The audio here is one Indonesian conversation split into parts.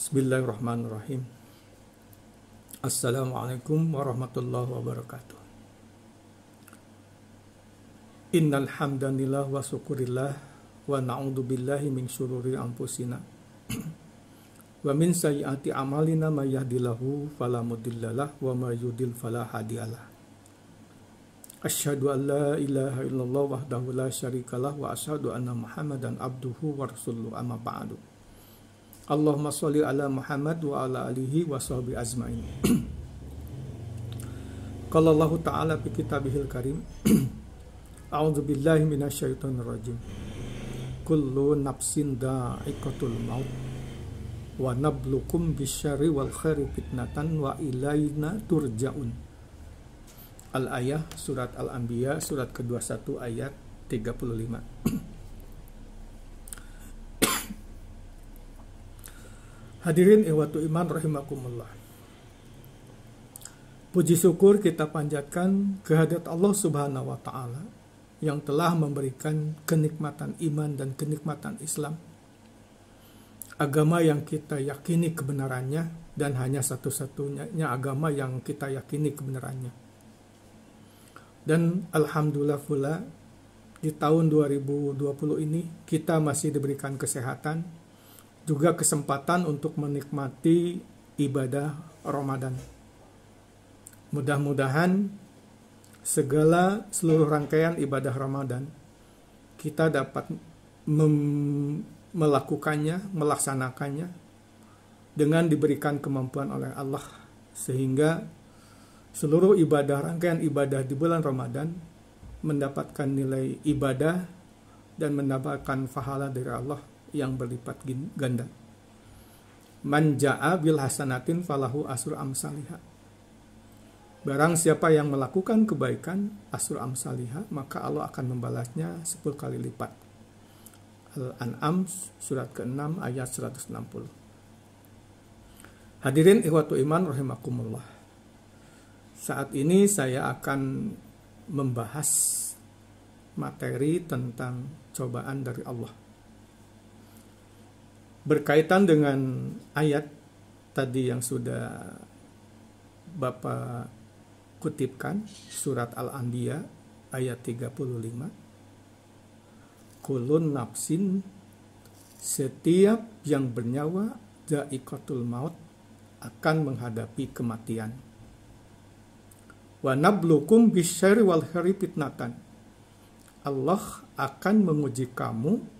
Bismillahirrahmanirrahim. Assalamualaikum warahmatullahi wabarakatuh. Innal hamdanillah wa syukurillah wa na'udzubillahi min syururi anfusina wa min sayyiati a'malina may yahdihillahu fala mudhillalah wa may yudhlil fala hadiyalah. Asyhadu an la ilaha illallah wahdahu la syarikalah wa asyhadu anna Muhammadan abduhu wa rasuluhu amma ba'du. Allahumma sholli ala Muhammad wa ala alihi wa sahbihi ajmain. Qala Allah Ta'ala fi kitabihil karim. A'udzu billahi minasyaitonir rajim. Kullu nafsin dha'iqatul maut wa nabluukum bisyarri wal khairi fitnatan wa ilaina turja'un. Al-ayah surat Al-Anbiya surat ke-21 ayat 35. Hadirin ikhwatu iman rahimakumullah. Puji syukur kita panjatkan kehadirat Allah Subhanahu wa taala yang telah memberikan kenikmatan iman dan kenikmatan Islam. Agama yang kita yakini kebenarannya dan hanya satu-satunya agama yang kita yakini kebenarannya. Dan alhamdulillah pula di tahun 2020 ini kita masih diberikan kesehatan, juga kesempatan untuk menikmati ibadah Ramadan. Mudah-mudahan seluruh rangkaian ibadah Ramadan kita dapat melaksanakannya dengan diberikan kemampuan oleh Allah, sehingga seluruh rangkaian ibadah di bulan Ramadan mendapatkan nilai ibadah dan mendapatkan pahala dari Allah yang berlipat ganda. Man ja'a bil hasanatin falahu asru amsalihha. Barang siapa yang melakukan kebaikan asru amsalihha, maka Allah akan membalasnya 10 kali lipat. Al-An'am surat ke-6 ayat 160. Hadirin ikhwatu iman rahimakumullah. Saat ini saya akan membahas materi tentang cobaan dari Allah. Berkaitan dengan ayat tadi yang sudah Bapak kutipkan, surat Al-Anbiya ayat 35. Kulun nafsin, setiap yang bernyawa, dha'iqatul maut, akan menghadapi kematian. Wa nabluukum bisyarri wal khairi fitnatan. Allah akan menguji kamu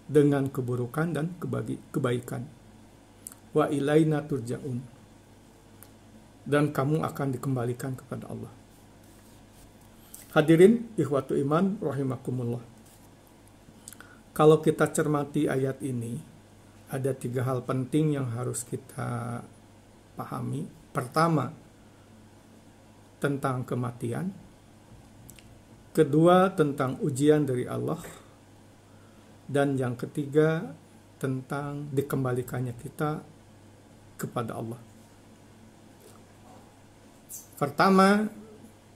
dengan keburukan dan kebaikan. Wa ilaina turja'un. Dan kamu akan dikembalikan kepada Allah. Hadirin ikhwatu iman rahimakumullah. Kalau kita cermati ayat ini, ada 3 hal penting yang harus kita pahami. Pertama, tentang kematian. Kedua, tentang ujian dari Allah. Dan yang ketiga, tentang dikembalikannya kita kepada Allah. Pertama,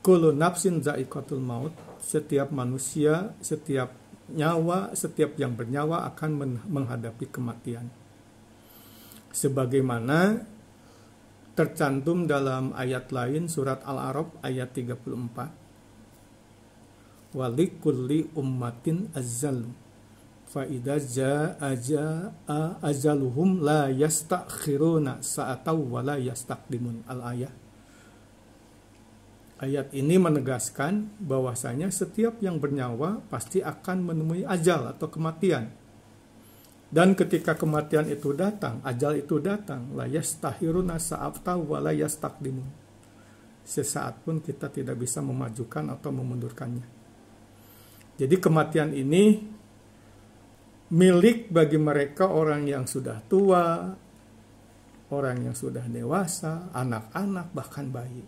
kullu nafsin dha'iqatul maut. Setiap manusia, setiap nyawa, setiap yang bernyawa akan menghadapi kematian. Sebagaimana tercantum dalam ayat lain surat Al-A'raf ayat 34. Walikulli ummatin azzal. Fa'idha ja'a ajaluhum la yastakhiruna sa'ataw wa la yastaqdimun. Al-ayah. Ayat ini menegaskan bahwasanya setiap yang bernyawa pasti akan menemui ajal atau kematian. Dan ketika kematian itu datang, ajal itu datang, la yastakhiruna sa'ataw wa la yastaqdimun. Sesaat pun kita tidak bisa memajukan atau memundurkannya. Jadi kematian ini milik bagi mereka orang yang sudah tua, orang yang sudah dewasa, anak-anak, bahkan bayi.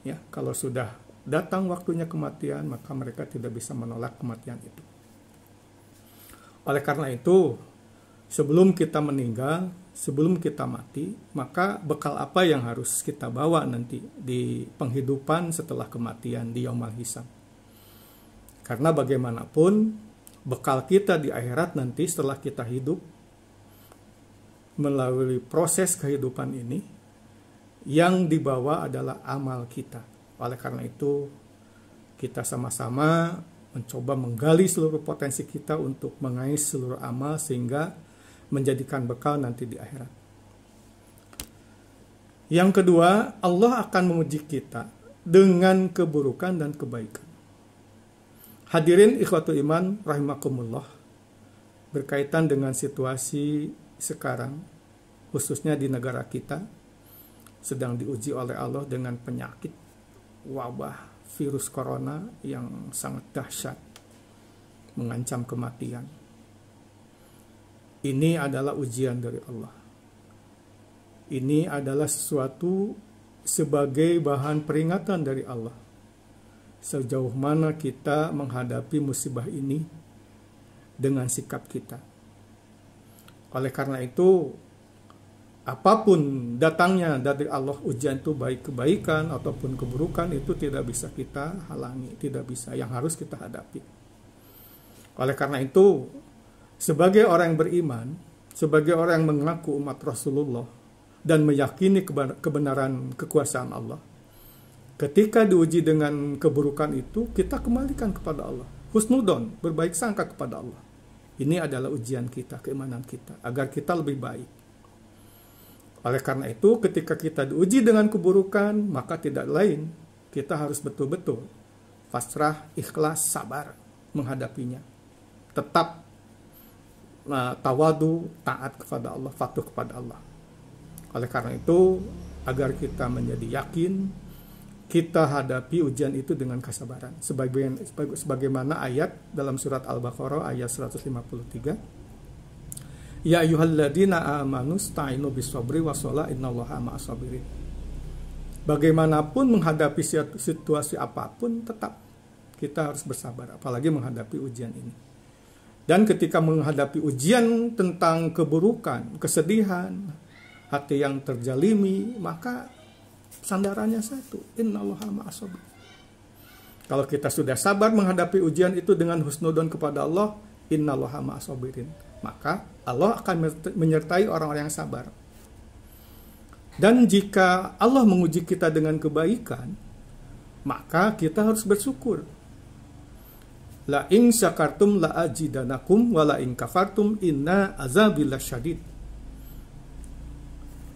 Ya, kalau sudah datang waktunya kematian, maka mereka tidak bisa menolak kematian itu. Oleh karena itu, sebelum kita meninggal, sebelum kita mati, maka bekal apa yang harus kita bawa nanti di penghidupan setelah kematian di Yaumul Hisab? Karena bagaimanapun, bekal kita di akhirat nanti setelah kita hidup, melalui proses kehidupan ini, yang dibawa adalah amal kita. Oleh karena itu, kita sama-sama mencoba menggali seluruh potensi kita untuk mengais seluruh amal sehingga menjadikan bekal nanti di akhirat. Yang kedua, Allah akan menguji kita dengan keburukan dan kebaikan. Hadirin ikhwatul iman rahimakumullah, berkaitan dengan situasi sekarang, khususnya di negara kita, sedang diuji oleh Allah dengan penyakit wabah virus corona yang sangat dahsyat, mengancam kematian. Ini adalah ujian dari Allah. Ini adalah sesuatu sebagai bahan peringatan dari Allah. Sejauh mana kita menghadapi musibah ini dengan sikap kita. Oleh karena itu, apapun datangnya dari Allah, ujian itu baik kebaikan ataupun keburukan, itu tidak bisa kita halangi, tidak bisa, yang harus kita hadapi. Oleh karena itu, sebagai orang yang beriman, sebagai orang yang mengaku umat Rasulullah dan meyakini kebenaran kekuasaan Allah, ketika diuji dengan keburukan itu, kita kembalikan kepada Allah. Husnudon, berbaik sangka kepada Allah. Ini adalah ujian kita, keimanan kita, agar kita lebih baik. Oleh karena itu, ketika kita diuji dengan keburukan, maka tidak lain, kita harus betul-betul pasrah, ikhlas, sabar menghadapinya. Tetap tawadu, taat kepada Allah, patuh kepada Allah. Oleh karena itu, agar kita menjadi yakin, kita hadapi ujian itu dengan kesabaran. Sebagaimana ayat dalam surat Al-Baqarah ayat 153. Ya ayyuhalladzina amanu sta'inu bis-sabri was-shalah innallaha ma'as-sabirin. Bagaimanapun menghadapi situasi apapun, tetap kita harus bersabar, apalagi menghadapi ujian ini. Dan ketika menghadapi ujian tentang keburukan, kesedihan, hati yang terjalimi, maka sandarannya satu, innallaha ma'as-sabirin. Kalau kita sudah sabar menghadapi ujian itu dengan husnudon kepada Allah, innallaha ma'as-sabirin, maka Allah akan menyertai orang-orang yang sabar. Dan jika Allah menguji kita dengan kebaikan, maka kita harus bersyukur. La in syakartum la ajidanakum wa la in kafartum inna azabi lasyadid.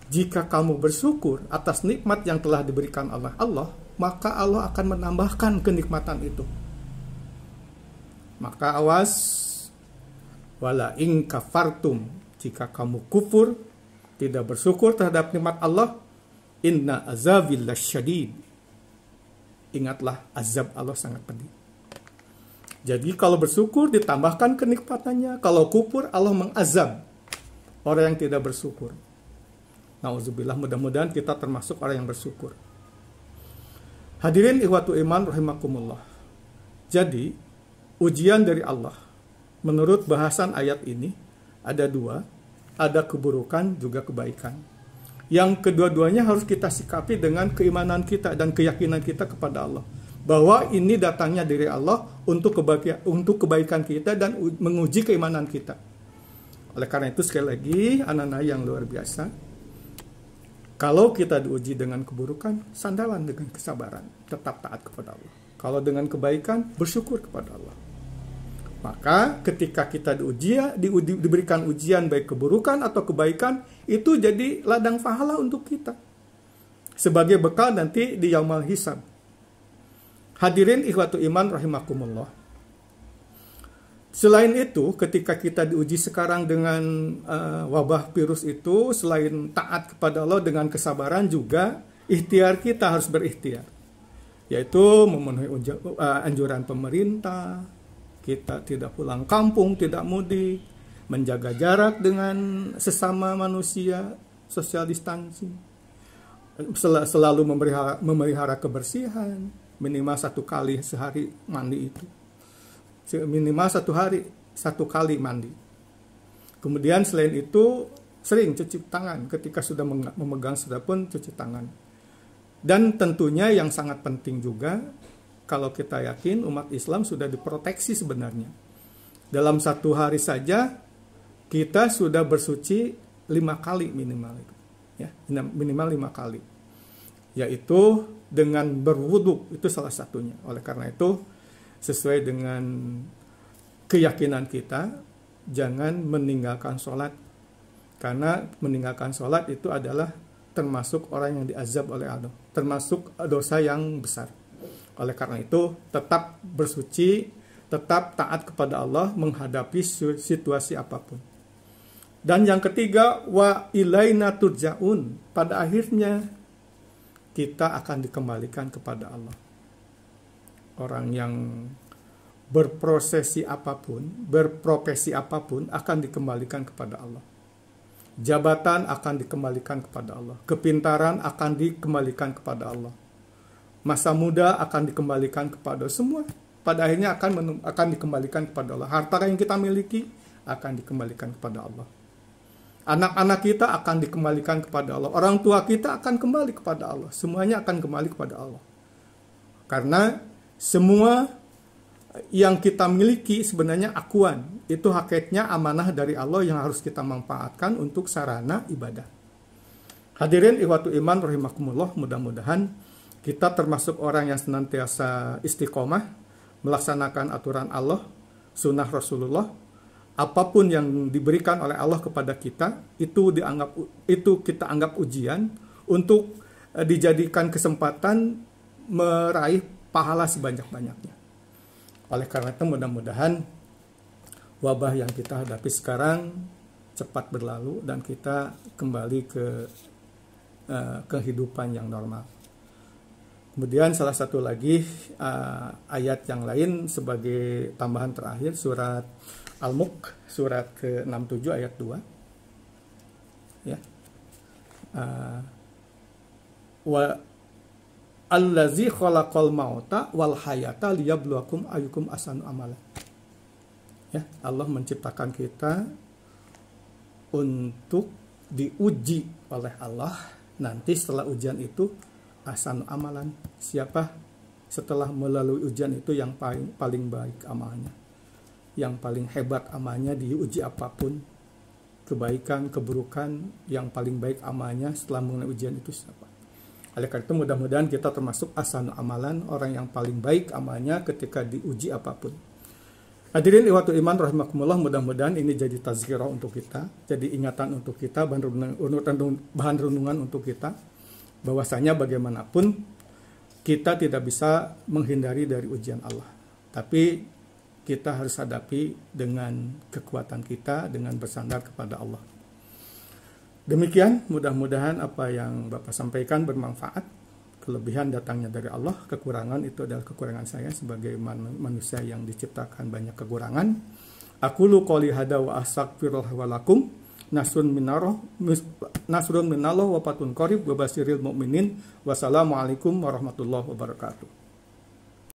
Jika kamu bersyukur atas nikmat yang telah diberikan oleh Allah, maka Allah akan menambahkan kenikmatan itu. Maka awas, wala in kafartum, jika kamu kufur, tidak bersyukur terhadap nikmat Allah, inna azabil lasyadid. Ingatlah, azab Allah sangat pedih. Jadi kalau bersyukur ditambahkan kenikmatannya, kalau kufur Allah mengazab orang yang tidak bersyukur. Nauzubillah, mudah-mudahan kita termasuk orang yang bersyukur. Hadirin ikhwatu iman rahimakumullah. Jadi, ujian dari Allah, menurut bahasan ayat ini, ada dua, ada keburukan juga kebaikan. Yang kedua-duanya harus kita sikapi dengan keimanan kita dan keyakinan kita kepada Allah. Bahwa ini datangnya dari Allah untuk kebaikan kita dan menguji keimanan kita. Oleh karena itu sekali lagi, anak-anak yang luar biasa, kalau kita diuji dengan keburukan, sandaran dengan kesabaran, tetap taat kepada Allah. Kalau dengan kebaikan, bersyukur kepada Allah. Maka ketika kita diberikan ujian baik keburukan atau kebaikan, itu jadi ladang pahala untuk kita. Sebagai bekal nanti di yaumul hisab. Hadirin ikhwatu iman rahimakumullah. Selain itu, ketika kita diuji sekarang dengan wabah virus itu, selain taat kepada Allah dengan kesabaran juga, ikhtiar kita harus berikhtiar. Yaitu memenuhi anjuran pemerintah, kita tidak pulang kampung, tidak mudik, menjaga jarak dengan sesama manusia, social distancing, selalu memelihara kebersihan, minimal 1 kali sehari mandi itu. Minimal 1 kali mandi. Kemudian selain itu sering cuci tangan, ketika sudah memegang sudah pun cuci tangan. Dan tentunya yang sangat penting juga, kalau kita yakin umat Islam sudah diproteksi sebenarnya. Dalam 1 hari saja kita sudah bersuci 5 kali minimal itu. Ya, minimal 5 kali. Yaitu dengan berwudu, itu salah satunya. Oleh karena itu, sesuai dengan keyakinan kita, jangan meninggalkan sholat. Karena meninggalkan sholat itu adalah termasuk orang yang diazab oleh Allah, termasuk dosa yang besar. Oleh karena itu, tetap bersuci, tetap taat kepada Allah menghadapi situasi apapun. Dan yang ketiga, wa ilaina turja'un. Pada akhirnya kita akan dikembalikan kepada Allah. Orang yang berprofesi apapun akan dikembalikan kepada Allah. Jabatan akan dikembalikan kepada Allah. Kepintaran akan dikembalikan kepada Allah. Masa muda akan dikembalikan kepada semua. Pada akhirnya akan dikembalikan kepada Allah. Harta yang kita miliki akan dikembalikan kepada Allah. Anak-anak kita akan dikembalikan kepada Allah. Orang tua kita akan kembali kepada Allah. Semuanya akan kembali kepada Allah. Karena semua yang kita miliki sebenarnya akuan. Itu hakikatnya amanah dari Allah yang harus kita manfaatkan untuk sarana ibadah. Hadirin ikhwatu iman rahimakumullah, mudah-mudahan kita termasuk orang yang senantiasa istiqomah melaksanakan aturan Allah, sunnah Rasulullah. Apapun yang diberikan oleh Allah kepada kita itu kita anggap ujian untuk dijadikan kesempatan meraih pahala sebanyak-banyaknya. Oleh karena itu mudah-mudahan wabah yang kita hadapi sekarang cepat berlalu dan kita kembali ke kehidupan yang normal. Kemudian salah satu lagi ayat yang lain sebagai tambahan terakhir, surat Al-Mulk, surat ke-67 ayat 2. Ya. Wa allazi khalaqal mauta wal hayata liyabluwakum ayyukum ahsanu amala. Ya, Allah menciptakan kita untuk diuji oleh Allah. Nanti setelah ujian itu ahsanu amalan. Siapa setelah melalui ujian itu yang paling baik amalnya, yang paling hebat amalnya diuji apapun, kebaikan, keburukan, yang paling baik amalnya setelah mengenai ujian itu siapa? Oleh karena itu mudah-mudahan kita termasuk ahsanu amalan, orang yang paling baik amalnya ketika diuji apapun. Hadirin ikhwatu iman rahimakumullah, mudah-mudahan ini jadi tazkirah untuk kita, jadi ingatan untuk kita, bahan renungan untuk kita, bahwasanya bagaimanapun kita tidak bisa menghindari dari ujian Allah. Tapi kita harus hadapi dengan kekuatan kita, dengan bersandar kepada Allah. Demikian, mudah-mudahan apa yang Bapak sampaikan bermanfaat. Kelebihan datangnya dari Allah, kekurangan itu adalah kekurangan saya sebagai manusia yang diciptakan banyak kekurangan. Aqulu qouli hadza wa astaghfirullah wa lakum. Nasrun minallah wa fatun qarib wa basiril mu'minin. Wassalamualaikum warahmatullahi wabarakatuh.